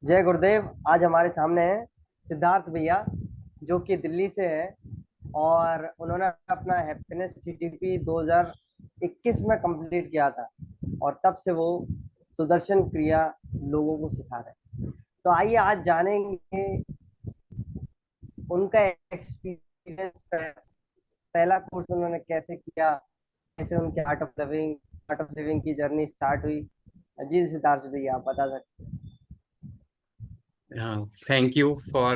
जय गुरुदेव। आज हमारे सामने हैं सिद्धार्थ भैया, जो कि दिल्ली से है। और उन्होंने अपना हैप्पीनेस टीटीपी 2021 में कंप्लीट किया था। और तब से वो सुदर्शन क्रिया लोगों को सिखा रहे हैं। तो आइए आज जानेंगे उनका एक्सपीरियंस। पहला कोर्स उन्होंने कैसे किया, कैसे उनके आर्ट ऑफ लिविंग की जर्नी स्टार्ट हुई। जी सिद्धार्थ भैया, आप बता सकते thank you for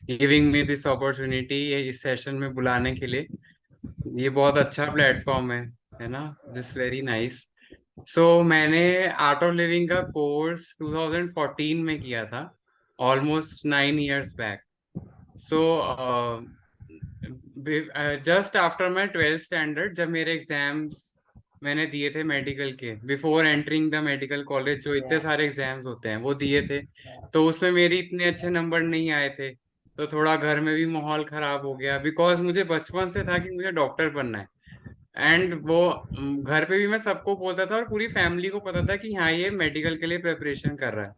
giving me this opportunity, ये इस सेशन में बुलाने के लिए। ये बहुत अच्छा प्लेटफॉर्म है ना। This very nice. सो मैंने आर्ट ऑफ लिविंग का कोर्स 2014 में किया था, almost 9 years back. So just after my 12th standard, जब मेरे एग्जाम्स मैंने दिए थे मेडिकल के, before entering the medical college जो इतने हैं। सारे एग्जाम्स होते हैं वो दिए थे। तो उसमें मेरी इतने अच्छे नंबर नहीं आए थे, तो थोड़ा घर में भी माहौल खराब हो गया, बिकॉज मुझे बचपन से था कि मुझे डॉक्टर बनना है। एंड वो घर पे भी मैं सबको बोलता था और पूरी फैमिली को पता था कि हाँ ये मेडिकल के लिए प्रिपरेशन कर रहा है।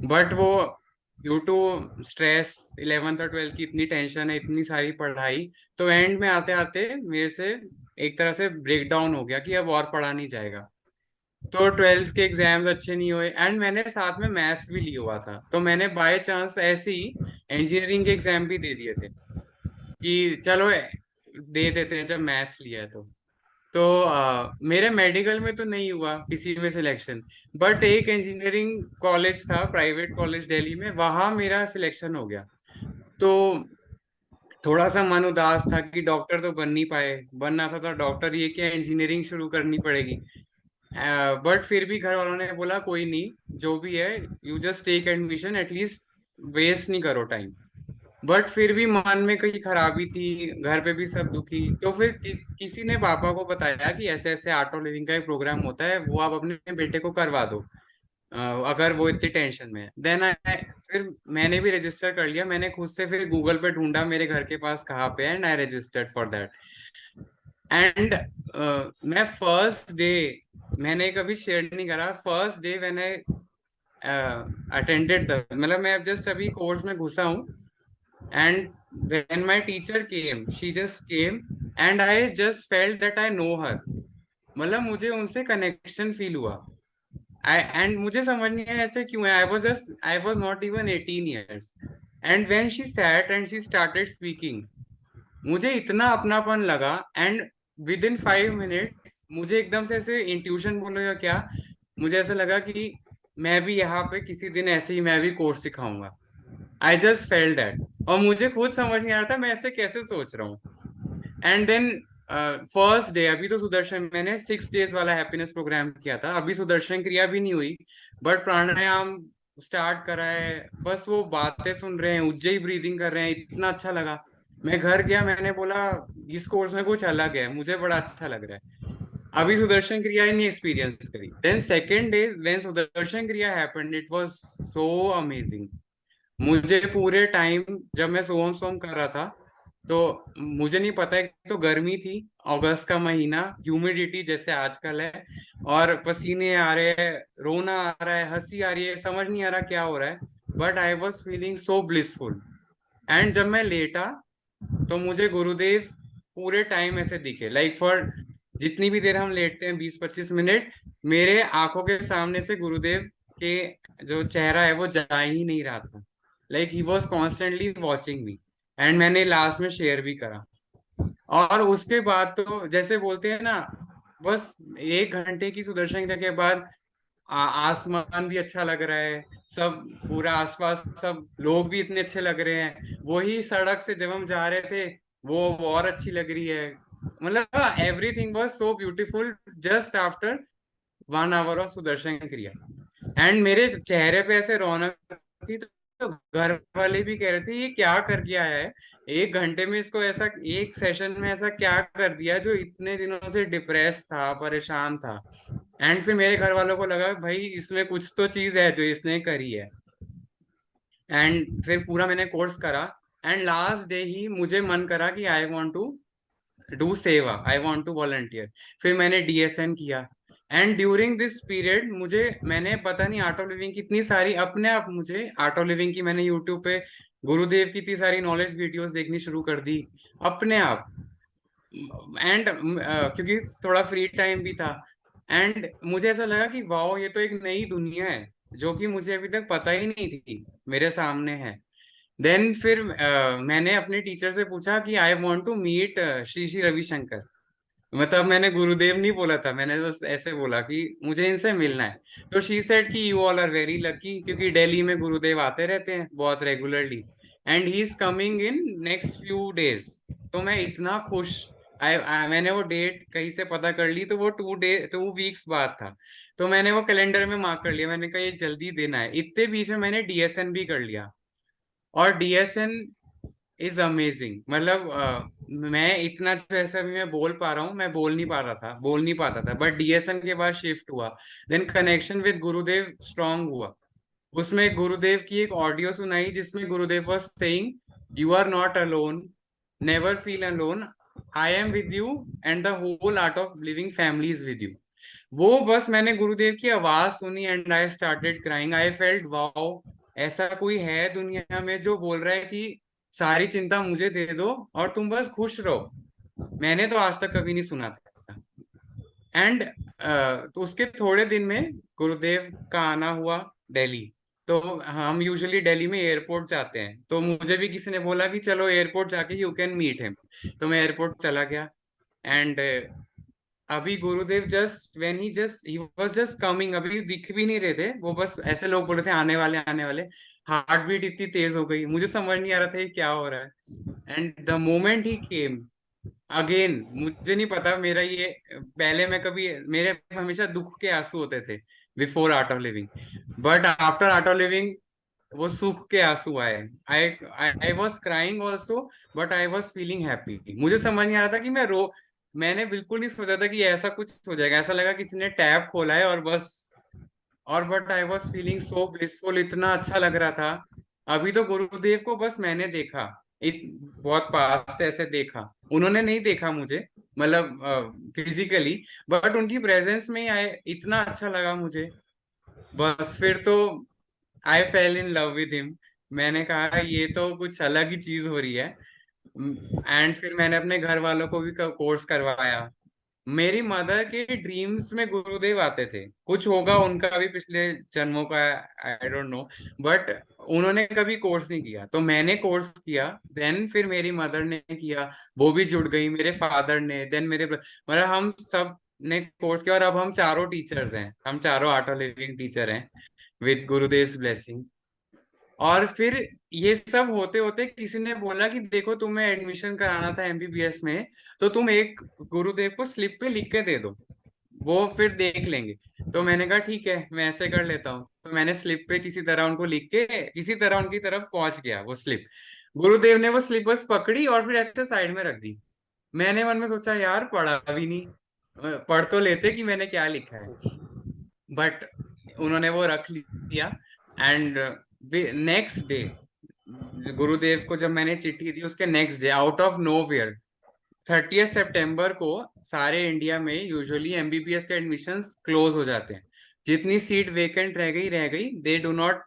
बट वो ड्यू टू स्ट्रेस, 11th और 12th की इतनी टेंशन है, इतनी सारी पढ़ाई, तो एंड में आते आते मेरे से एक तरह से ब्रेक डाउन हो गया कि अब और पढ़ा नहीं जाएगा। तो 12th के एग्जाम्स अच्छे नहीं हुए, एंड मैंने साथ में मैथ्स भी लिया हुआ था, तो मैंने बाय चांस ऐसे ही इंजीनियरिंग के एग्जाम भी दे दिए थे कि चलो दे देते हैं जब मैथ्स लिया है तो मेरे मेडिकल में तो नहीं हुआ किसी में सिलेक्शन। बट एक इंजीनियरिंग कॉलेज था, प्राइवेट कॉलेज दिल्ली में, वहां मेरा सिलेक्शन हो गया। तो थोड़ा सा मन उदास था कि डॉक्टर तो बन नहीं पाए, बनना था तो डॉक्टर, ये क्या इंजीनियरिंग शुरू करनी पड़ेगी। बट फिर भी घर वालों ने बोला कोई नहीं, जो भी है you just take admission, at least waste नहीं करो टाइम। बट फिर भी मन में कहीं खराबी थी, घर पे भी सब दुखी। तो फिर किसी ने पापा को बताया कि ऐसे ऐसे आर्ट ऑफ लिविंग का एक प्रोग्राम होता है, वो आप अपने बेटे को करवा दो, अ, अगर वो इतनी टेंशन में है। देन आई, फिर मैंने भी रजिस्टर कर लिया। मैंने खुद से फिर गूगल पे ढूंढा मेरे घर के पास कहाँ पे है, and I registered for that. And मैं फर्स्ट डे, मैंने कभी शेयर नहीं करा, फर्स्ट डे मैंने अटेंडेड, मतलब मैं अब जस्ट अभी कोर्स में घुसा हूँ। And when my teacher came, she just came and I just felt that I know her. मतलब मुझे उनसे कनेक्शन फील हुआ। एंड मुझे समझ नहीं आया ऐसे क्यों है। I was not even 18 years, and when she sat and she started speaking, मुझे इतना अपनापन लगा। एंड विद इन 5 minutes मुझे एकदम से ऐसे इंट्यूशन बोलेगा क्या, मुझे ऐसा लगा कि मैं भी यहाँ पे किसी दिन ऐसे ही मैं भी कोर्स सिखाऊंगा। आई जस्ट फेल दैट, और मुझे खुद समझ नहीं आ रहा था मैं ऐसे कैसे सोच रहा हूँ। एंड देन फर्स्ट डे, अभी तो सुदर्शन, मैंने 6 days वाला हैप्पीनेस प्रोग्राम किया था, अभी सुदर्शन क्रिया भी नहीं हुई। बट प्राणायाम स्टार्ट करा है, बस वो बातें सुन रहे हैं, उज्जई ब्रीदिंग कर रहे हैं, इतना अच्छा लगा। मैं घर गया, मैंने बोला इस कोर्स में कुछ अलग है, मुझे बड़ा अच्छा लग रहा है। अभी सुदर्शन क्रिया ही नहीं एक्सपीरियंस करी। Then second day when Sudarshan Kriya happened, it was so amazing. मुझे पूरे टाइम जब मैं सोम सोम कर रहा था, तो मुझे नहीं पता है, तो गर्मी थी, अगस्त का महीना, ह्यूमिडिटी जैसे आजकल है, और पसीने आ रहे हैं, रोना आ रहा है, हंसी आ रही है, समझ नहीं आ रहा क्या हो रहा है। But I was feeling so blissful. And जब मैं लेटा, तो मुझे गुरुदेव पूरे टाइम ऐसे दिखे, लाइक फॉर जितनी भी देर हम लेटते हैं, 20-25 मिनट, मेरे आंखों के सामने से गुरुदेव के जो चेहरा है वो जा ही नहीं रहा था। Like he was constantly watching me. And मैंने लास्ट में शेयर भी करा। और उसके बाद तो जैसे बोलते हैं ना, बस 1 घंटे की सुदर्शन क्रिया के बाद आसमान भी अच्छा लग रहा है, सब पूरा आसपास सब लोग भी इतने अच्छे लग रहे हैं, वही सड़क से जब हम जा रहे थे वो और अच्छी लग रही है। मतलब everything was so beautiful just after 1 hour of Sudarshan क्रिया। एंड मेरे चेहरे पे ऐसे रौनक थी, तो घर वाले भी कह रहे थे ये क्या कर गया है, 1 घंटे में इसको ऐसा, एक सेशन में ऐसा क्या कर दिया जो इतने दिनों से डिप्रेस था, परेशान था। एंड फिर मेरे घर वालों को लगा भाई इसमें कुछ तो चीज है जो इसने करी है। एंड फिर पूरा मैंने कोर्स करा, एंड लास्ट डे ही मुझे मन करा कि आई वांट टू डू सेवा, आई वांट टू वॉलंटियर। फिर मैंने डीएसएन किया, एंड ड्यूरिंग दिस पीरियड मैंने पता नहीं आर्ट ऑफ लिविंग की इतनी सारी अपने आप, मुझे आर्ट ऑफ लिविंग की मैंने यूट्यूब पे गुरुदेव की इतनी सारी नॉलेज वीडियोस देखनी शुरू कर दी अपने आप। एंड क्योंकि थोड़ा फ्री टाइम भी था, एंड मुझे ऐसा लगा कि वाओ ये तो एक नई दुनिया है जो कि मुझे अभी तक पता ही नहीं थी मेरे सामने है। देन फिर मैंने अपने टीचर से पूछा कि I want to meet Shri Shri Ravishankar. मतलब मैंने गुरुदेव नहीं बोला था, मैंने बस ऐसे बोला कि मुझे इनसे मिलना है। तो शी सेड कि you all are very lucky, क्योंकि दिल्ली में गुरुदेव आते रहते हैं बहुत regularly, and he is coming in next few days. तो मैं इतना खुश, मैंने वो डेट कहीं से पता कर ली, तो वो 2 वीक्स बाद था। तो मैंने वो कैलेंडर में मार्क कर लिया, मैंने कहा ये जल्दी देना है। इतने बीच में मैंने डीएसएन भी कर लिया, और डीएसएन इज अमेजिंग। मतलब मैं इतना जैसा भी मैं बोल पा रहा हूँ, मैं बोल नहीं पाता था, बट डीएसएन के बाद शिफ्ट हुआ। Then connection with Gurudev strong हुआ। उसमें गुरुदेव की एक ऑडियो सुनाई जिसमें Gurudev was saying, you are not alone, never feel alone, I am with you, and the whole art of living family is with you. वो बस मैंने गुरुदेव की आवाज सुनी and I started crying. I felt wow, ऐसा कोई है दुनिया में जो बोल रहा है कि सारी चिंता मुझे दे दो और तुम बस खुश रहो। मैंने तो आज तक कभी नहीं सुना था ऐसा। एंड तो उसके थोड़े दिन में गुरुदेव का आना हुआ दिल्ली। तो हम यूजुअली दिल्ली में एयरपोर्ट जाते हैं, तो मुझे भी किसी ने बोला कि चलो एयरपोर्ट जाके यू कैन मीट हिम। तो मैं एयरपोर्ट चला गया, एंड अभी गुरुदेव ही वाज जस्ट कमिंग, अभी दिख भी नहीं रहे थे वो, बस ऐसे लोग बोल रहे थे आने वाले आने वाले। हार्ट बीट इतनी तेज हो गई, मुझे समझ नहीं आ रहा था ये क्या हो रहा है। And the moment he came again, मुझे नहीं पता मेरा ये, पहले मैं कभी, मेरे हमेशा दुख के आंसू होते थे before art of living, but after art of living वो सुख के आंसू आए। I I was crying also, but I was feeling happy. मुझे समझ नहीं आ रहा था कि मैंने बिल्कुल नहीं सोचा था कि ऐसा कुछ हो जाएगा, ऐसा लगा किसी ने टैप खोला है और बस, और but I was feeling so blissful, इतना अच्छा लग रहा था। अभी तो गुरुदेव को बस मैंने देखा, बहुत पास से ऐसे देखा, उन्होंने नहीं देखा मुझे, मतलब फिजिकली, बट उनकी प्रेजेंस में ही आए, इतना अच्छा लगा मुझे। बस फिर तो I fell in love with him. मैंने कहा ये तो कुछ अलग ही चीज हो रही है। एंड फिर मैंने अपने घर वालों को भी कोर्स करवाया। मेरी मदर के ड्रीम्स में गुरुदेव आते थे, कुछ होगा उनका भी पिछले जन्मों का, आई डोंट नो, बट उन्होंने कभी कोर्स नहीं किया, तो मैंने कोर्स किया। देन फिर मेरी मदर ने किया, वो भी जुड़ गई, मेरे फादर ने, देन मतलब हम सब ने कोर्स किया, और अब हम चारों टीचर्स हैं, हम चारों आर्ट ऑफ लिविंग टीचर हैं विद गुरुदेव ब्लेसिंग। और फिर ये सब होते होते किसी ने बोला कि देखो तुम्हें एडमिशन कराना था एमबीबीएस में, तो तुम एक गुरुदेव को स्लिप पे लिख के दे दो, वो फिर देख लेंगे। तो मैंने कहा ठीक है मैं ऐसे कर लेता हूँ। तो मैंने स्लिप पे किसी तरह उनको लिख के किसी तरह उनकी तरफ पहुंच गया वो स्लिप। गुरुदेव ने वो स्लिप बस पकड़ी और फिर ऐसे साइड में रख दी। मैंने मन में सोचा यार पढ़ा भी नहीं, पढ़ तो लेते कि मैंने क्या लिखा है, बट उन्होंने वो रख लिया। एंड नेक्स्ट डे, गुरुदेव को जब मैंने चिट्ठी दी उसके next day, out of nowhere, 30 सितंबर को सारे इंडिया में यूजुअली एमबीबीएस के एडमिशन्स क्लोज हो जाते हैं। जितनी सीट वेकेंट रह गई, they do not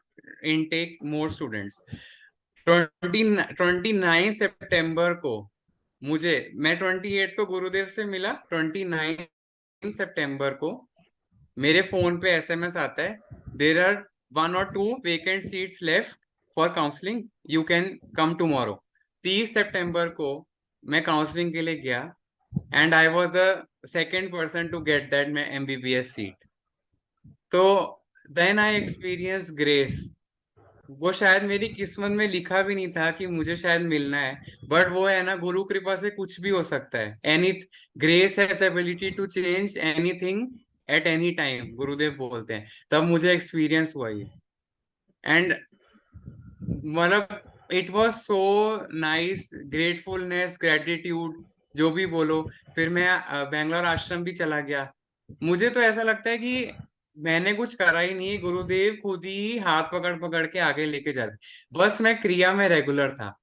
intake more students. 29 सितंबर को मैं 28 को गुरुदेव से मिला, 29 सितंबर को मेरे फोन पे एसएमएस आता है, there are 1 or 2 vacant seats left for counselling, you can come tomorrow. 30 सितंबर को मैं काउंसलिंग के लिए गया, and I was the second person to get that मैं एमबीबीएस सीट। तो देन आई एक्सपीरियंस ग्रेस। वो शायद मेरी किस्मत में लिखा भी नहीं था कि मुझे शायद मिलना है, बट वो है ना, गुरु कृपा से कुछ भी हो सकता है। Any grace has ability to change anything at any time, Gurudev बोलते हैं, तब मुझे एक्सपीरियंस हुआ ये। एंड मतलब it was so nice, gratefulness, gratitude, जो भी बोलो। फिर मैं बैंगलोर आश्रम भी चला गया। मुझे तो ऐसा लगता है कि मैंने कुछ करा ही नहीं, गुरुदेव खुद ही हाथ पकड़ पकड़ के आगे लेके जा रहे, बस मैं क्रिया में रेगुलर था,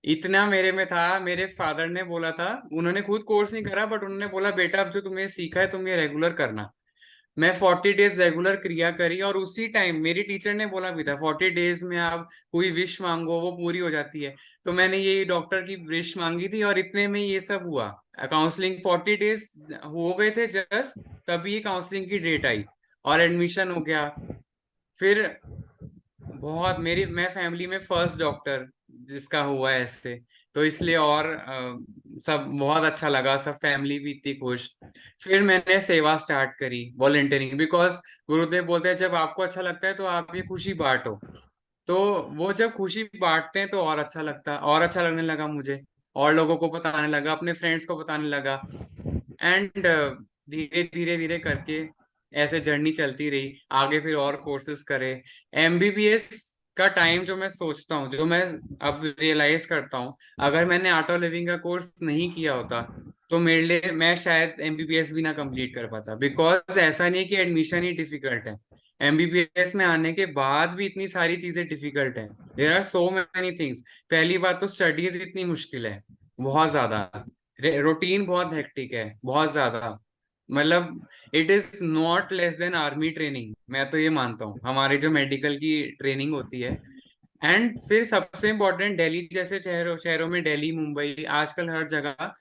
इतना मेरे में था। मेरे फादर ने बोला था, उन्होंने खुद कोर्स नहीं करा, बट उन्होंने बोला बेटा अब जो तुम्हें सीखा है तुम ये रेगुलर करना। मैं 40 डेज रेगुलर क्रिया करी, और उसी टाइम मेरी टीचर ने बोला भी था 40 डेज में आप कोई विश मांगो वो पूरी हो जाती है। तो मैंने ये डॉक्टर की विश मांगी थी, और इतने में ये सब हुआ। काउंसलिंग 40 डेज हो गए थे जस्ट, तभी काउंसलिंग की डेट आई और एडमिशन हो गया। फिर बहुत मेरी मैं फैमिली में फर्स्ट डॉक्टर जिसका हुआ है ऐसे, तो इसलिए और सब बहुत अच्छा लगा, सब फैमिली भी इतनी खुश। फिर मैंने सेवा स्टार्ट करी, वॉलंटियरिंग, बिकॉज गुरुदेव बोलते हैं जब आपको अच्छा लगता है तो आप ये खुशी बांटो। तो वो जब खुशी बांटते हैं तो और अच्छा लगता है, और अच्छा लगने लगा मुझे, और लोगों को बताने लगा, अपने फ्रेंड्स को बताने लगा। एंड धीरे धीरे धीरे करके ऐसे जर्नी चलती रही आगे, फिर और कोर्सेज करे। एमबीबीएस का टाइम जो मैं सोचता हूँ, जो मैं अब रियलाइज करता हूँ, अगर मैंने आर्ट ऑफ लिविंग का कोर्स नहीं किया होता तो मेरे लिए मैं शायद एमबीबीएस भी ना कंप्लीट कर पाता। बिकॉज ऐसा नहीं है कि एडमिशन ही डिफिकल्ट है, एमबीबीएस में आने के बाद भी इतनी सारी चीजें डिफिकल्ट है। There are so many things. पहली बात तो स्टडीज इतनी मुश्किल है, बहुत ज्यादा। रूटीन बहुत हेक्टिक है, बहुत ज्यादा। मतलब it is not less than army training, मैं तो ये मानता हूँ, हमारी जो मेडिकल की ट्रेनिंग होती है। एंड फिर सबसे इम्पोर्टेंट, दिल्ली जैसे शहरों शहरों में, दिल्ली मुंबई आजकल हर जगह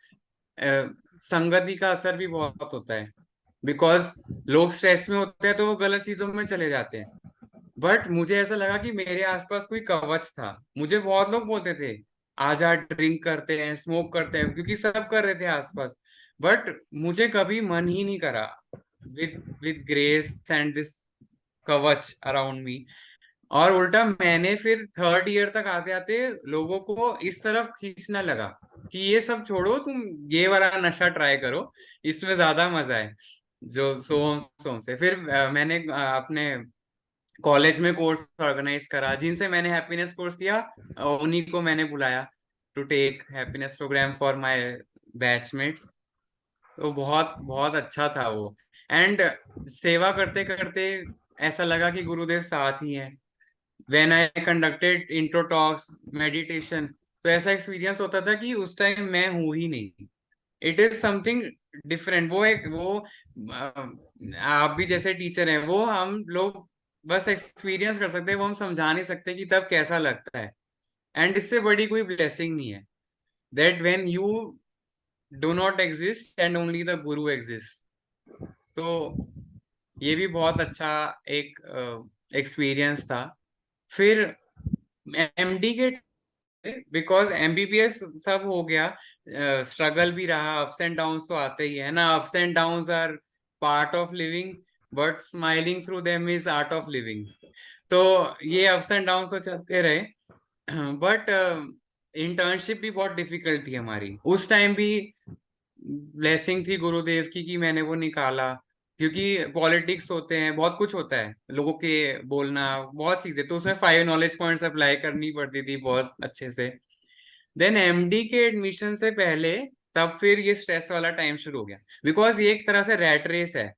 संगति का असर भी बहुत होता है। बिकॉज लोग स्ट्रेस में होते हैं तो वो गलत चीजों में चले जाते हैं। बट मुझे ऐसा लगा कि मेरे आसपास कोई कवच था। मुझे बहुत लोग बोलते थे आजा ड्रिंक करते हैं, स्मोक करते हैं, क्योंकि सब कर रहे थे आसपास। बट मुझे कभी मन ही नहीं करा, with with grace and this कवच अराउंड मी। और उल्टा मैंने फिर थर्ड ईयर तक आते आते लोगों को इस तरफ खींचना लगा कि ये सब छोड़ो, तुम ये वाला नशा ट्राई करो, इसमें ज्यादा मजा है। जो सोम सोम से फिर मैंने अपने कॉलेज में कोर्स ऑर्गेनाइज करा, जिनसे मैंने हैप्पीनेस कोर्स किया, उन्हीं को मैंने बुलाया to take happiness programme for my batchmates. तो बहुत बहुत अच्छा था वो। एंड सेवा करते करते ऐसा लगा कि गुरुदेव साथ ही हैं। When I conducted intro talks, meditation, तो ऐसा एक्सपीरियंस होता था कि उस टाइम मैं हूं ही नहीं। It is something different. वो एक वो आप भी जैसे टीचर हैं, वो हम लोग बस एक्सपीरियंस कर सकते हैं, वो हम समझा नहीं सकते कि तब कैसा लगता है। एंड इससे बड़ी कोई ब्लेसिंग नहीं है, that when you do not exist and only the Guru exist. तो ये भी बहुत अच्छा एक एक्सपीरियंस था। फिर एमडी के, बिकॉज एमबीबीएस सब हो गया, स्ट्रगल भी रहा, अप्स एंड डाउन्स तो आते ही है ना, ups and downs are part of living, but smiling through them is art of living. तो ये अप्स एंड डाउन्स तो चलते रहे। बट इंटर्नशिप भी बहुत डिफिकल्ट थी हमारी उस टाइम भी। ब्लेसिंग थी गुरुदेव की कि मैंने वो निकाला, क्योंकि पॉलिटिक्स होते हैं, बहुत कुछ होता है, लोगों के बोलना, बहुत चीजें, तो उसमें 5 नॉलेज पॉइंट्स अप्लाई करनी पड़ती थी बहुत अच्छे से। देन एमडी के एडमिशन से पहले, तब फिर ये स्ट्रेस वाला टाइम शुरू हो गया, बिकॉज ये एक तरह से रैट रेस है।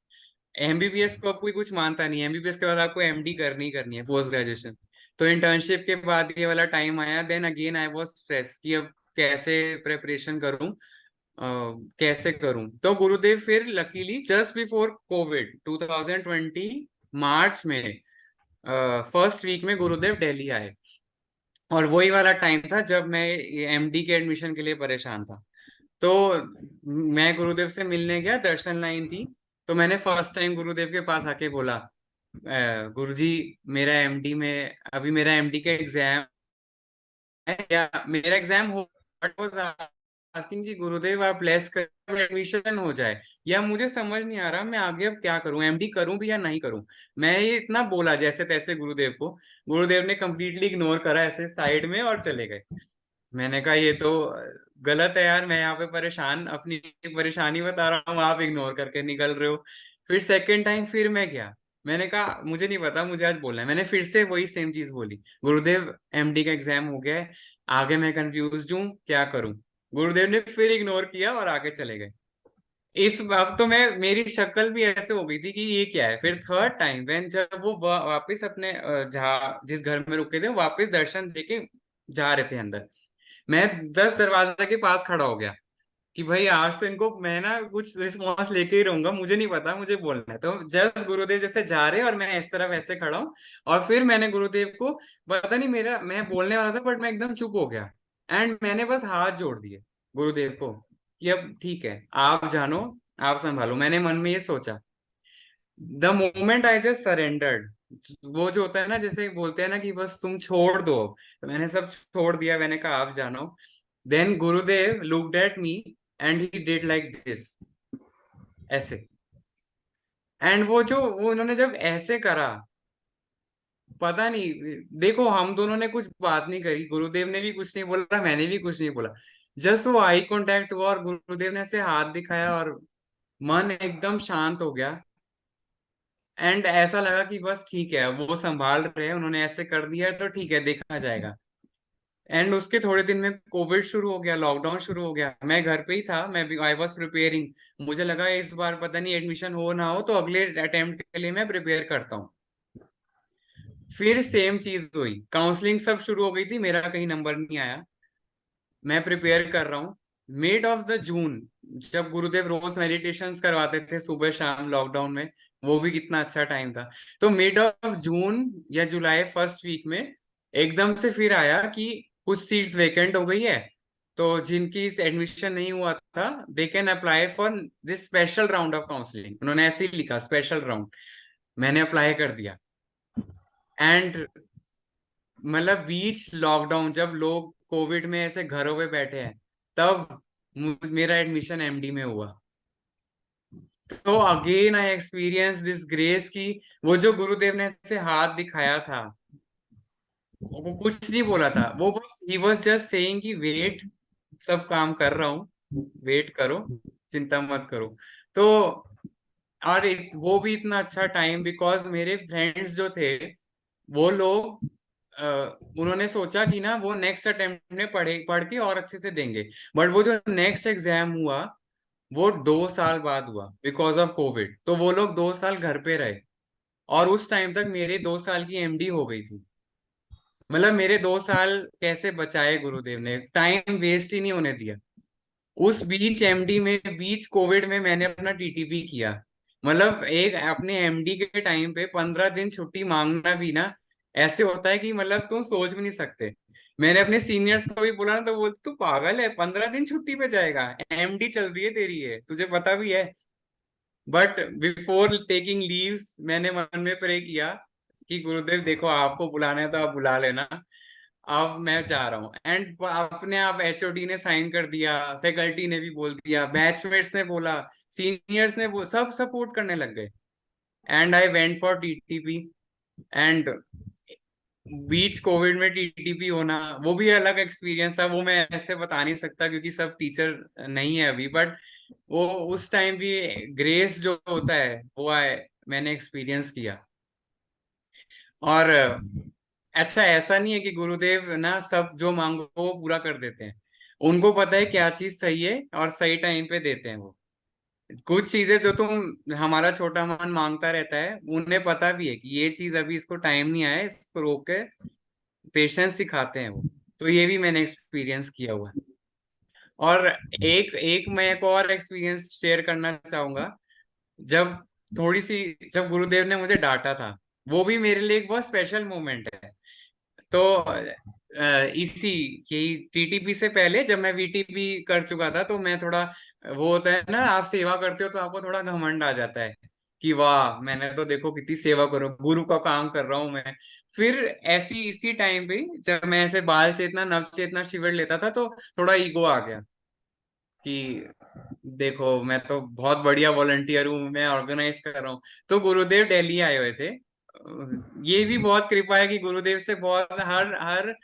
एमबीबीएस को अब कोई कुछ मानता नहीं है, एमबीबीएस के बाद आपको एमडी करनी ही करनी है, पोस्ट ग्रेजुएशन। तो इंटर्नशिप के बाद ये वाला टाइम आया, then again I was stress कि अब कैसे प्रेपरेशन करूं, कैसे करूं। तो गुरुदेव फिर लकीली जस्ट बिफोर कोविड 2020 मार्च में, फर्स्ट वीक में गुरुदेव दिल्ली आए। और वही वाला टाइम था जब मैं एमडी के एडमिशन के लिए परेशान था। तो मैं गुरुदेव से मिलने गया, दर्शन लाइन थी। तो मैंने फर्स्ट टाइम गुरुदेव के पास आके बोला, गुरुजी मेरा एमडी में, अभी मेरा एमडी का एग्जाम है, या मेरा एग्जाम हो, बट वाज आस्किंग कि गुरुदेव आप लेस कर एडमिशन हो जाए, या मुझे समझ नहीं आ रहा मैं आगे अब क्या करूं, एमडी करूं भी या नहीं करूं। मैं ये इतना बोला जैसे तैसे गुरुदेव को, गुरुदेव ने कंप्लीटली इग्नोर करा ऐसे साइड में और चले गए। मैंने कहा ये तो गलत है यार, मैं यहाँ पे परेशान, अपनी परेशानी बता रहा हूँ, आप इग्नोर करके निकल रहे हो। फिर सेकेंड टाइम फिर मैं गया, मैंने कहा मुझे नहीं पता, मुझे आज बोलना है। मैंने फिर से वही सेम चीज बोली, गुरुदेव एमडी का एग्जाम हो गया है, आगे मैं कंफ्यूज हूँ, क्या करूँ। गुरुदेव ने फिर इग्नोर किया और आगे चले गए। इस अब तो मैं, मेरी शक्ल भी ऐसे हो गई थी कि ये क्या है। फिर थर्ड टाइम व्हेन, जब वो वापस अपने जहाँ जिस घर में रुके थे वापस दर्शन देके जा रहे थे अंदर, मैं 10 दरवाजे के पास खड़ा हो गया कि भाई आज तो इनको मैं ना कुछ रिस्पॉन्स लेके ही रहूंगा, मुझे नहीं पता, मुझे बोलना है। तो जस्ट गुरुदेव जैसे जा रहे और मैं इस तरफ ऐसे खड़ा हूँ, और फिर मैंने गुरुदेव को, पता नहीं मेरा, मैं बोलने वाला था बट मैं एकदम चुप हो गया, एंड मैंने बस हाथ जोड़ दिए गुरुदेव को कि अब ठीक है, आप जानो, आप संभालो। मैंने मन में ये सोचा, the moment I just surrendered, वो जो होता है ना, जैसे बोलते हैं ना कि बस तुम छोड़ दो, तो मैंने सब छोड़ दिया, मैंने कहा आप जानो। Then Gurudev looked at me and he did like this, ऐसे। एंड वो उन्होंने जब ऐसे करा, पता नहीं, देखो हम दोनों ने कुछ बात नहीं करी, गुरुदेव ने भी कुछ नहीं बोला, मैंने भी कुछ नहीं बोला, जस्ट वो आई कांटेक्ट हुआ और गुरुदेव ने ऐसे हाथ दिखाया और मन एकदम शांत हो गया। एंड ऐसा लगा कि बस ठीक है, वो संभाल रहे हैं, उन्होंने ऐसे कर दिया है तो ठीक है, देखा जाएगा। एंड उसके थोड़े दिन में कोविड शुरू हो गया, लॉकडाउन शुरू हो गया, मैं घर पे ही था, मैं भी आई वॉज प्रिपेयरिंग। मुझे लगा इस बार पता नहीं एडमिशन हो ना हो, तो अगले अटेम्प्ट के लिए मैं प्रिपेयर करता हूँ। फिर सेम चीज हुई, काउंसलिंग सब शुरू हो गई थी, मेरा कहीं नंबर नहीं आया, मैं प्रिपेयर कर रहा हूँ। मिड ऑफ द जून, जब गुरुदेव रोज मेडिटेशंस करवाते थे सुबह शाम लॉकडाउन में, वो भी कितना अच्छा टाइम था। तो मिड ऑफ जून या जुलाई फर्स्ट वीक में एकदम से फिर आया कि कुछ सीट्स वेकेंट हो गई है, तो जिनकी एडमिशन नहीं हुआ था they can apply for this special round of counselling, उन्होंने ऐसे ही लिखा स्पेशल राउंड। मैंने अप्लाई कर दिया, एंड मतलब बीच लॉकडाउन जब लोग कोविड में ऐसे घरों पे बैठे हैं, तब मेरा एडमिशन एमडी में हुआ। तो again I experience this grace की, वो जो गुरुदेव ने ऐसे हाथ दिखाया था, वो कुछ नहीं बोला था, वो बस ही वाज जस्ट सेइंग कि वेट, सब काम कर रहा हूँ, वेट करो, चिंता मत करो। तो और वो भी इतना अच्छा टाइम, बिकॉज मेरे फ्रेंड्स जो थे वो लोग, उन्होंने सोचा कि ना वो नेक्स्ट अटेम्प्ट में पढ़ के और अच्छे से देंगे, बट वो जो नेक्स्ट एग्जाम हुआ वो 2 साल बाद हुआ बिकॉज ऑफ कोविड, तो वो लोग 2 साल घर पे रहे, और उस टाइम तक मेरे 2 साल की एमडी हो गई थी। मतलब मेरे 2 साल कैसे बचाए गुरुदेव ने, टाइम वेस्ट ही नहीं होने दिया। उस बीच एमडी में, बीच कोविड में मैंने अपना टीटीपी किया। मतलब एक अपने एमडी के टाइम पे 15 दिन छुट्टी मांगना भी ना, ऐसे होता है कि मतलब तुम सोच भी नहीं सकते। मैंने अपने सीनियर्स को भी बोला ना, तो बोल तू पागल है, 15 दिन छुट्टी पे जाएगा, एमडी चल रही है तेरी, है तुझे पता भी है। बट बिफोर टेकिंग लीव्स मैंने मन में प्रे किया कि गुरुदेव देखो, आपको बुलाना है तो आप बुला लेना, अब मैं जा रहा हूँ। एंड अपने आप एचओडी ने साइन कर दिया, फैकल्टी ने भी बोल दिया, बैचमेट्स ने बोला, सीनियर्स ने सब सपोर्ट करने लग गए। And I went for TTP. And beach Covid में टीटीपी होना, वो भी अलग एक्सपीरियंस था, वो मैं ऐसे बता नहीं सकता क्योंकि सब टीचर नहीं है अभी, बट वो उस टाइम भी ग्रेस जो होता है वो मैंने एक्सपीरियंस किया। और अच्छा, ऐसा नहीं है कि गुरुदेव ना सब जो मांगो वो पूरा कर देते हैं, उनको पता है क्या चीज सही है और सही टाइम पे देते हैं वो। कुछ चीजें जो तुम, हमारा छोटा मन मांगता रहता है, उन्हें पता भी है कि ये चीज अभी इसको टाइम नहीं आया है, इसको रोक के पेशेंस सिखाते हैं वो। तो ये भी मैंने एक्सपीरियंस किया हुआ है। और एक एक मैं एक और एक्सपीरियंस शेयर करना चाहूंगा। जब जब गुरुदेव ने मुझे डांटा था, वो भी मेरे लिए एक बहुत स्पेशल मोमेंट है। तो इसी यही टीटीपी से पहले जब मैं वीटीपी कर चुका था, तो मैं थोड़ा, वो होता है ना, आप सेवा करते हो तो आपको थोड़ा घमंड आ जाता है कि वाह, मैंने तो देखो कितनी सेवा करो, गुरु का काम कर रहा हूं मैं। फिर ऐसी इसी टाइम पे जब मैं ऐसे बाल चेतना नव चेतना शिविर लेता था, तो थोड़ा ईगो आ गया कि देखो मैं तो बहुत बढ़िया वॉलंटियर हूँ, मैं ऑर्गेनाइज कर रहा हूँ। तो गुरुदेव दिल्ली आए हुए थे। ये भी बहुत कृपा है कि गुरुदेव से बहुत हर हर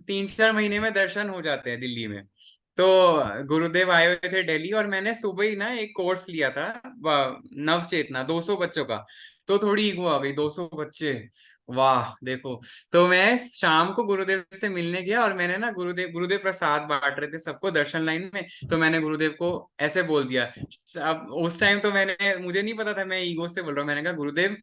3-4 महीने में दर्शन हो जाते हैं दिल्ली में। तो गुरुदेव आए हुए थे दिल्ली, और मैंने सुबह ही ना एक कोर्स लिया था, नव चेतना 200 बच्चों का। तो थोड़ी ईगो आ गई, 200 बच्चे, वाह देखो। तो मैं शाम को गुरुदेव से मिलने गया, और मैंने ना, गुरुदेव प्रसाद बांट रहे थे सबको दर्शन लाइन में, तो मैंने गुरुदेव को ऐसे बोल दिया। अब उस टाइम तो मुझे नहीं पता था, मैं ईगो से बोल रहा हूँ। मैंने कहा गुरुदेव,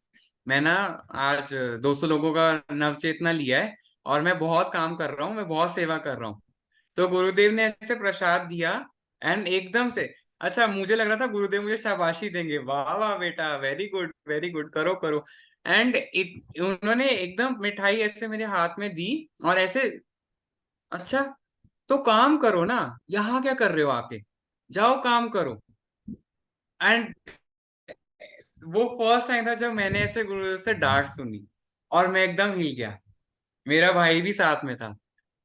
मैं ना आज 200 लोगों का नवचेतना लिया है, और मैं बहुत काम कर रहा हूँ, मैं बहुत सेवा कर रहा हूँ। तो गुरुदेव ने ऐसे प्रसाद दिया, एंड एकदम से, अच्छा मुझे लग रहा था गुरुदेव मुझे शाबाशी देंगे, वाह वाह बेटा, वेरी गुड, करो करो। एंड उन्होंने एकदम मिठाई ऐसे मेरे हाथ में दी और ऐसे, अच्छा तो काम करो ना, यहाँ क्या कर रहे हो आके, जाओ काम करो। एंड वो फर्स्ट टाइम था जब मैंने ऐसे गुरुदेव से डांट सुनी, और मैं एकदम हिल गया। मेरा भाई भी साथ में था,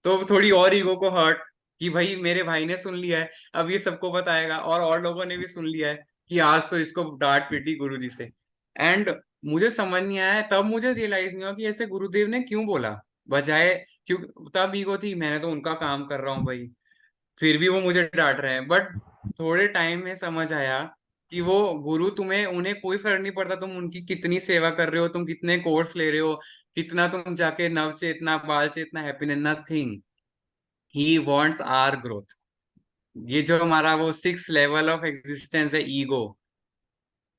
तो थोड़ी और ईगो को हर्ट, कि भाई मेरे भाई ने सुन लिया है, अब ये सबको बताएगा, और लोगों ने भी सुन लिया है कि आज तो इसको डांट पीटी गुरुजी से। एंड मुझे समझ नहीं आया, तब मुझे रियलाइज नहीं हुआ कि ऐसे गुरुदेव ने क्यों बोला, बजाय, क्यों, तब ईगो थी, मैंने तो उनका काम कर रहा हूँ भाई, फिर भी वो मुझे डांट रहे हैं। बट थोड़े टाइम में समझ आया कि वो गुरु, तुम्हें, उन्हें कोई फर्क नहीं पड़ता तुम उनकी कितनी सेवा कर रहे हो, तुम कितने कोर्स ले रहे हो, कितना तुम जाके Nav Chetna, Bal Chetna, happiness, nothing. He wants our growth. ये जो हमारा वो 6 लेवल ऑफ एग्जिस्टेंस है, ईगो,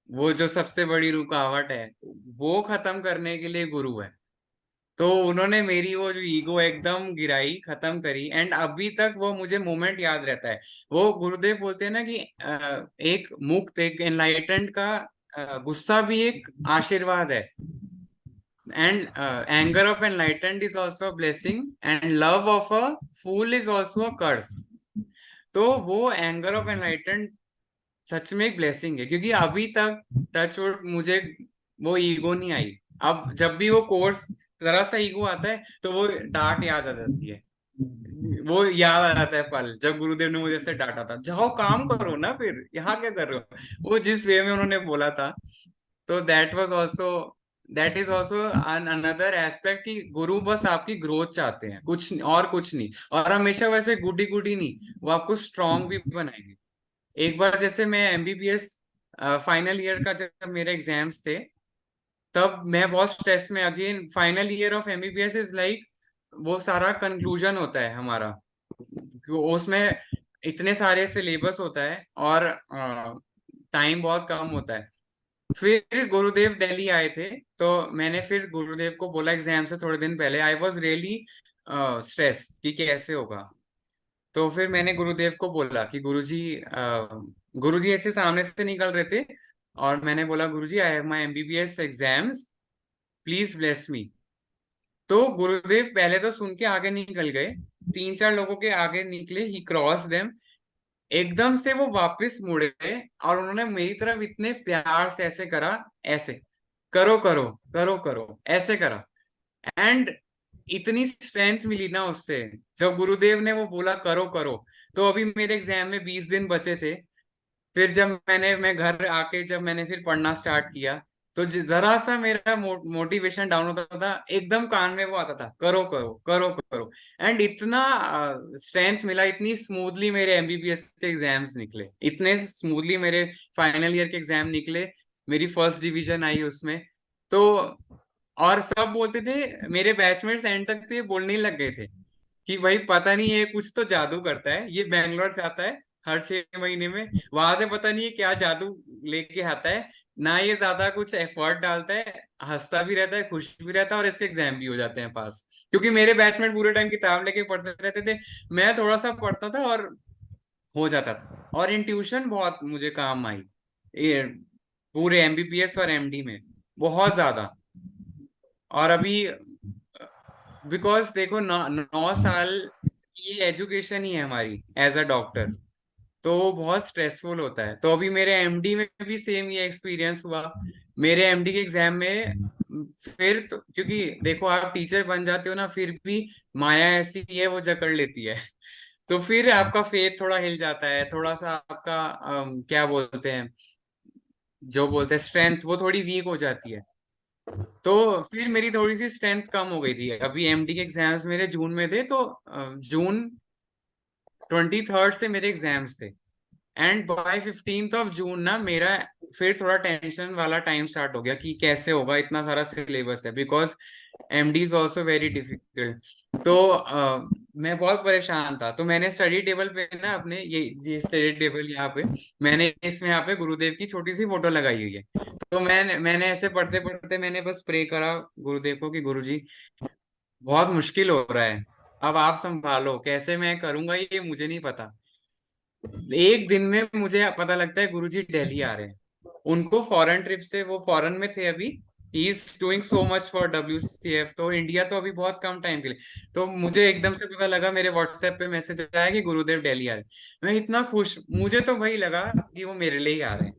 वो जो सबसे बड़ी रुकावट है, वो खत्म करने के लिए गुरु है। तो उन्होंने मेरी वो जो ईगो एकदम गिराई, खत्म करी, एंड अभी तक वो मुझे मोमेंट याद रहता है। वो गुरुदेव बोलते हैं ना कि एक मुक्त, एक एनलाइटेंड का गुस्सा भी एक आशीर्वाद है, and anger of enlightened is also blessing, and love of a fool is also a curse. तो वो एंगर ऑफ एनलाइटेंड सच में एक ब्लेसिंग है, क्योंकि अभी तक टचवुड मुझे वो ईगो नहीं आई। अब जब भी वो कोर्स, जरा सा ईगो आता है तो वो डांट याद आ जाती है, वो याद आ जाता है पल जब गुरुदेव ने मुझे ऐसे डांटा था, जाओ काम करो ना, फिर यहाँ क्या कर रहे हो, वो जिस वे में उन्होंने बोला था। तो that is also another aspect, कि गुरु बस आपकी ग्रोथ चाहते हैं, कुछ नहीं, और हमेशा वैसे गुडी गुडी नहीं, वो आपको स्ट्रांग भी बनाएंगे। एक बार जैसे मैं एमबीबीएस फाइनल ईयर का जब मेरे एग्जाम्स थे, तब मैं बहुत स्ट्रेस में, again final year of MBBS is like, वो सारा कंक्लूजन होता है हमारा, उसमें इतने सारे सिलेबस होता है, और टाइम बहुत कम होता है। फिर गुरुदेव दिल्ली आए थे, तो मैंने फिर गुरुदेव को बोला एग्जाम से थोड़े दिन पहले, आई वॉज रियली स्ट्रेस कि कैसे होगा। तो फिर मैंने गुरुदेव को बोला कि गुरुजी ऐसे सामने से निकल रहे थे, और मैंने बोला Guruji, I have my MBBS exams, please bless me. तो गुरुदेव पहले तो सुन के आगे निकल गए, 3 4 लोगों के आगे निकले, ही क्रॉस देम, एकदम से वो वापस मुड़े, और उन्होंने मेरी तरफ इतने प्यार से ऐसे करा, ऐसे, करो करो, करो करो, ऐसे करा। एंड इतनी स्ट्रेंथ मिली ना उससे, जब गुरुदेव ने वो बोला करो करो। तो अभी मेरे एग्जाम में 20 दिन बचे थे, फिर जब मैं घर आके जब मैंने फिर पढ़ना स्टार्ट किया, तो जरा सा मेरा मोटिवेशन डाउन होता था, एकदम कान में वो आता था, करो करो, करो करो। एंड इतना स्ट्रेंथ मिला, इतनी स्मूथली मेरे एमबीबीएस के एग्जाम्स निकले, इतने स्मूथली मेरे फाइनल ईयर के एग्जाम निकले, मेरी फर्स्ट डिवीजन आई उसमें। तो और सब बोलते थे, मेरे बैचमेट्स एंड तक तो ये बोलने ही लग गए थे कि भाई पता नहीं ये कुछ तो जादू करता है, ये बैंगलोर से आता है हर 6 महीने में, वहां से पता नहीं ये क्या जादू लेके आता है, ना ये ज्यादा कुछ एफर्ट डालता है, हंसता भी रहता है, खुश भी रहता है, और इसके एग्जाम भी हो जाते हैं पास। क्योंकि मेरे बैचमेट पूरे टाइम किताब लेके पढ़ते रहते थे, मैं थोड़ा सा पढ़ता था और हो जाता था। और इन ट्यूशन बहुत मुझे काम आई, ये पूरे एमबीबीएस और एमडी में बहुत ज्यादा। और अभी, बिकॉज देखो, 9 साल की एजुकेशन ही है हमारी एज अ डॉक्टर, तो वो बहुत स्ट्रेसफुल होता है। तो अभी मेरे एमडी में भी सेम ये एक्सपीरियंस हुआ। मेरे एमडी के एग्जाम में, फिर तो क्योंकि देखो आप टीचर बन जाते हो ना, फिर भी माया ऐसी है, वो जकड़ लेती है। तो फिर आपका फेथ थोड़ा हिल जाता है, थोड़ा सा आपका क्या बोलते हैं, जो बोलते हैं स्ट्रेंथ, वो थोड़ी वीक हो जाती है। तो फिर मेरी थोड़ी सी स्ट्रेंथ कम हो गई थी। अभी एमडी के एग्जाम्स मेरे जून में थे, तो जून 23rd से मेरे एग्जाम्स थे, and bye 15th of June ना मेरा फिर थोड़ा टेंशन वाला टाइम स्टार्ट हो गया कि कैसे होगा, इतना सारा सिलेबस है, because MD is also very difficult. तो मैं बहुत परेशान था, तो मैंने स्टडी टेबल पे ना अपने, ये स्टडी टेबल यहाँ पे, मैंने इसमें यहाँ पे गुरुदेव की छोटी सी फोटो लगाई हुई है। तो मैंने ऐसे पढ़ते पढ़ते मैंने बस प्रे करा गुरुदेव को कि गुरुजी, बहुत मुश्किल हो रहा है, अब आप संभालो, कैसे मैं करूंगा ये मुझे नहीं पता। एक दिन में मुझे पता लगता है गुरुजी दिल्ली आ रहे हैं। उनको फॉरेन ट्रिप से, वो फॉरेन में थे अभी, he is doing so much for WCF, तो इंडिया तो अभी बहुत कम टाइम के लिए। तो मुझे एकदम से पता लगा, मेरे व्हाट्सएप पे मैसेज आया कि गुरुदेव दिल्ली आ रहे हैं। मैं इतना खुश, मुझे तो वही लगा कि वो मेरे लिए ही आ रहे हैं।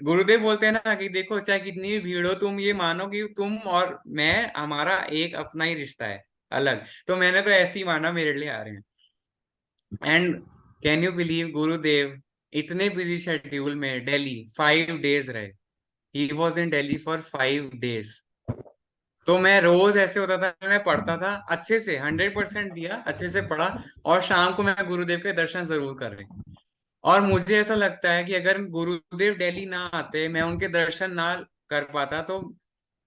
गुरुदेव बोलते हैं ना कि देखो चाहे कितनी भी भीड़ हो, तुम ये मानो कि तुम और मैं, हमारा एक अपना ही रिश्ता है अलग। तो मैंने तो ऐसे ही माना मेरे लिए आ रहे हैं। एंड कैन यू बिलीव, गुरुदेव इतने बिजी शेड्यूल में दिल्ली 5 डेज रहे। He was in Delhi for 5 days. तो मैं रोज ऐसे होता था, मैं पढ़ता था अच्छे से, 100% दिया, अच्छे से पढ़ा, और शाम को मैं गुरुदेव के दर्शन जरूर कर रहे। और मुझे ऐसा लगता है कि अगर गुरुदेव दिल्ली ना आते, मैं उनके दर्शन ना कर पाता, तो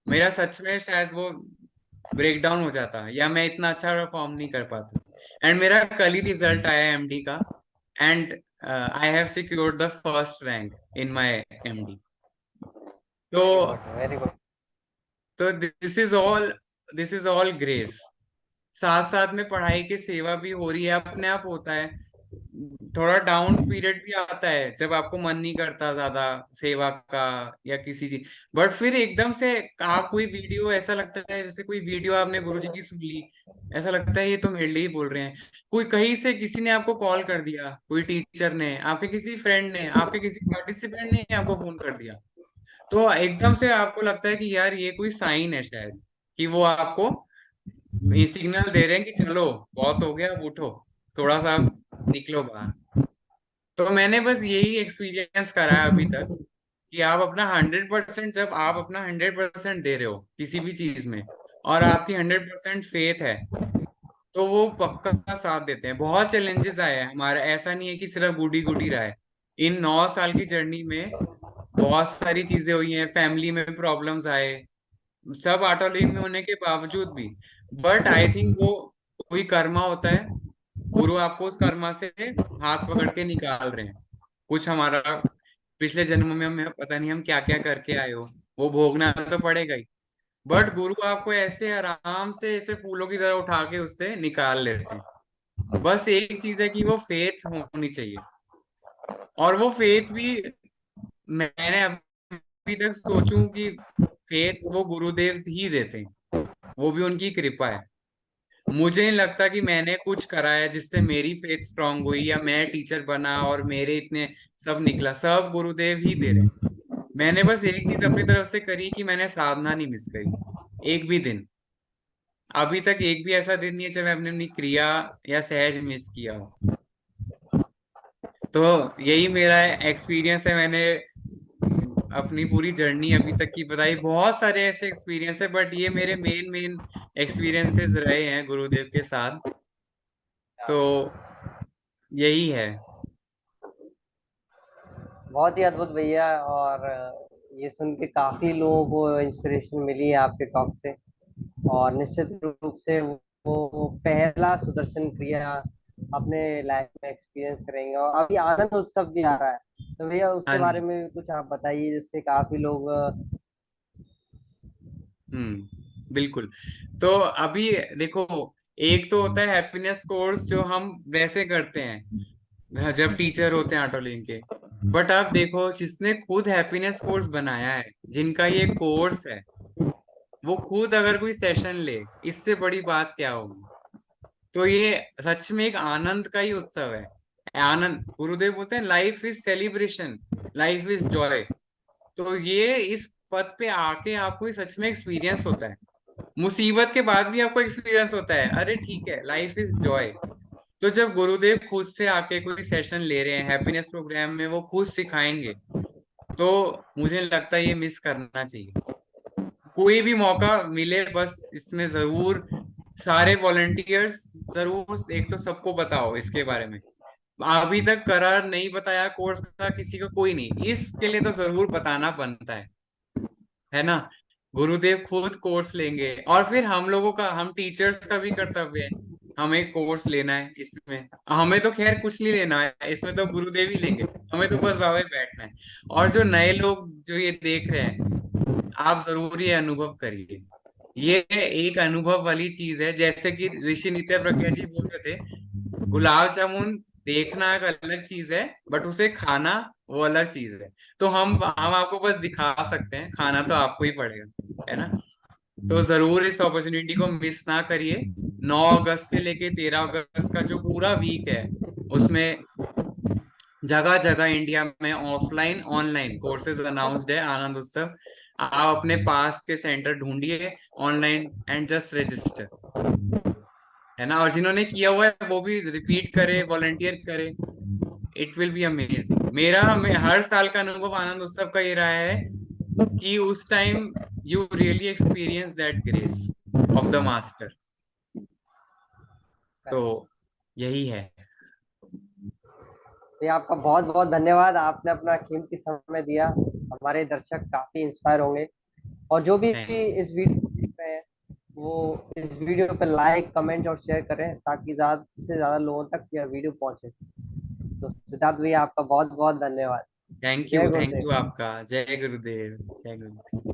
मेरा सच में शायद वो ब्रेक डाउन हो जाता, या मैं इतना अच्छा परफॉर्म नहीं कर पाता। एंड मेरा कल ही रिजल्ट आया MD का, and I have secured the first rank in my MD। तो वेरी गुड, वेरी गुड। तो दिस इज ऑल ग्रेस। साथ साथ में पढ़ाई की सेवा भी हो रही है, अपने आप होता है। थोड़ा डाउन पीरियड भी आता है जब आपको मन नहीं करता ज्यादा सेवा का या किसी चीज, बट फिर एकदम से आप कोई वीडियो, ऐसा लगता है जैसे कोई वीडियो आपने गुरुजी की सुन ली, ऐसा लगता है ये तो मेरे लिए ही बोल रहे हैं। कोई कहीं से किसी ने आपको कॉल कर दिया, कोई टीचर ने, आपके किसी फ्रेंड ने, आपके किसी पार्टिसिपेंट ने आपको फोन कर दिया, तो एकदम से आपको लगता है कि यार ये कोई साइन है शायद, कि वो आपको ये सिग्नल दे रहे हैं कि चलो बहुत हो गया, अब उठो, थोड़ा सा निकलो बाहर। तो मैंने बस यही एक्सपीरियंस करा है अभी तक, कि आप अपना 100%, जब आप अपना 100% दे रहे हो किसी भी चीज में, और आपकी 100% फेथ है, तो वो पक्का साथ देते हैं। बहुत चैलेंजेस आए हैं हमारा, ऐसा नहीं है कि सिर्फ गुडी गुडी रहा है। इन 9 साल की जर्नी में बहुत सारी चीजें हुई हैं, फैमिली में प्रॉब्लम्स आए, सब ऑटो लीव में होने के बावजूद भी। बट आई थिंक वो कोई कर्मा होता है, गुरु आपको उस कर्मा से हाथ पकड़ के निकाल रहे हैं। कुछ हमारा पिछले जन्म में हमें पता नहीं हम क्या क्या करके आए हो, वो भोगना तो पड़ेगा ही। बट गुरु आपको ऐसे आराम से, ऐसे फूलों की तरह उठा के उससे निकाल लेते हैं। बस एक चीज है कि वो फेथ होनी चाहिए। और वो फेथ भी, मैंने अभी तक सोचूं कि फेथ वो गुरुदेव ही देते हैं, वो भी उनकी कृपा है। मुझे नहीं लगता कि मैंने कुछ करा है जिससे मेरी फेथ स्ट्रांग हुई, या मैं टीचर बना और मेरे इतने सब निकला, सब गुरुदेव ही दे रहे हैं। मैंने बस एक चीज अपनी तरफ से करी कि मैंने साधना नहीं मिस करी, एक भी दिन। अभी तक एक भी ऐसा दिन नहीं है जब मैंने अपनी क्रिया या सहज मिस किया हो। तो यही मेरा एक्सपीरियंस है। मैंने अपनी पूरी जर्नी अभी तक की बताई, बहुत सारे ऐसे एक्सपीरियंस है, बट ये मेरे मेन मेन एक्सपीरियंसेस रहे हैं गुरुदेव के साथ। तो यही है। बहुत ही अद्भुत भैया। और ये सुन के काफी लोगों को इंस्पिरेशन मिली है आपके टॉक से। और निश्चित रूप से वो पहला सुदर्शन क्रिया अपने लाइफ में एक्सपीरियंस करेंगे। और अभी आनंद उत्सव भी आ रहा है, तो भैया उसके हाँ बारे जी। में भी कुछ आप बताइए, जिससे काफी लोग बिल्कुल। तो अभी देखो, एक तो होता है हैप्पीनेस कोर्स जो हम वैसे करते हैं जब टीचर होते हैं ऑटोलिंक के। बट आप देखो, जिसने खुद हैप्पीनेस कोर्स बनाया है, जिनका ये कोर्स है, वो खुद अगर कोई सेशन ले, इससे बड़ी बात क्या होगी। तो ये सच में एक आनंद का ही उत्सव है। आनंद, गुरुदेव बोलते हैं life is celebration, life is Joy. तो ये इस पद पे आके आपको ये सच में एक्सपीरियंस होता है। मुसीबत के बाद भी आपको एक्सपीरियंस होता है, अरे ठीक है, लाइफ इज जॉय। तो जब गुरुदेव खुद से आके कोई सेशन ले रहे हैं हैप्पीनेस प्रोग्राम में, वो खुद सिखाएंगे, तो मुझे लगता है ये मिस करना चाहिए। कोई भी मौका मिले, बस इसमें जरूर सारे वॉलंटियर्स, जरूर एक तो सबको बताओ इसके बारे में। अभी तक करार नहीं बताया कोर्स का किसी का, कोई नहीं, इसके लिए तो जरूर बताना बनता है ना। गुरुदेव खुद कोर्स लेंगे, और फिर हम लोगों का, हम टीचर्स का भी कर्तव्य है, हमें कोर्स लेना है इसमें। हमें तो खैर कुछ नहीं लेना है इसमें, तो गुरुदेव ही लेंगे, हमें तो बस वहां पे बैठना है। और जो नए लोग जो ये देख रहे हैं, आप जरूर ये अनुभव करिए। ये एक अनुभव वाली चीज है, जैसे कि ऋषि नित्य प्रज्ञा जी बोल रहे थे, गुलाब जामुन देखना एक अलग चीज है, बट उसे खाना वो अलग चीज है। तो हम आपको बस दिखा सकते हैं, खाना तो आपको ही पड़ेगा, है ना। तो जरूर इस अपॉर्चुनिटी को मिस ना करिए। 9 अगस्त से लेके 13 अगस्त का जो पूरा वीक है, उसमें जगह जगह इंडिया में ऑफलाइन ऑनलाइन कोर्सेज अनाउंस्ड है, आनंद उत्सव। आप अपने पास के सेंटर ढूंढिए ऑनलाइन एंड जस्ट रजिस्टर, है ना। और जिन्होंने किया हुआ है वो भी रिपीट करे, वॉलंटियर करे। It will be amazing. हर साल का अनुभव आनंद उत्सव का ये रहा है कि उस time you really experience that grace of the master. तो यही है। ये आपका बहुत बहुत धन्यवाद, आपने अपना कीमती समय दिया। हमारे दर्शक काफी इंस्पायर होंगे, और जो भी थैंक इस वीडियो को देख रहे हैं वो इस वीडियो पर लाइक कमेंट और शेयर करें, ताकि ज्यादा से ज्यादा लोगों तक यह वीडियो पहुंचे। तो सिद्धार्थ भैया, आपका बहुत बहुत धन्यवाद। जय थैंक गुरुदेव। यू आपका। जय गुरुदेव, जय गुरुदेव।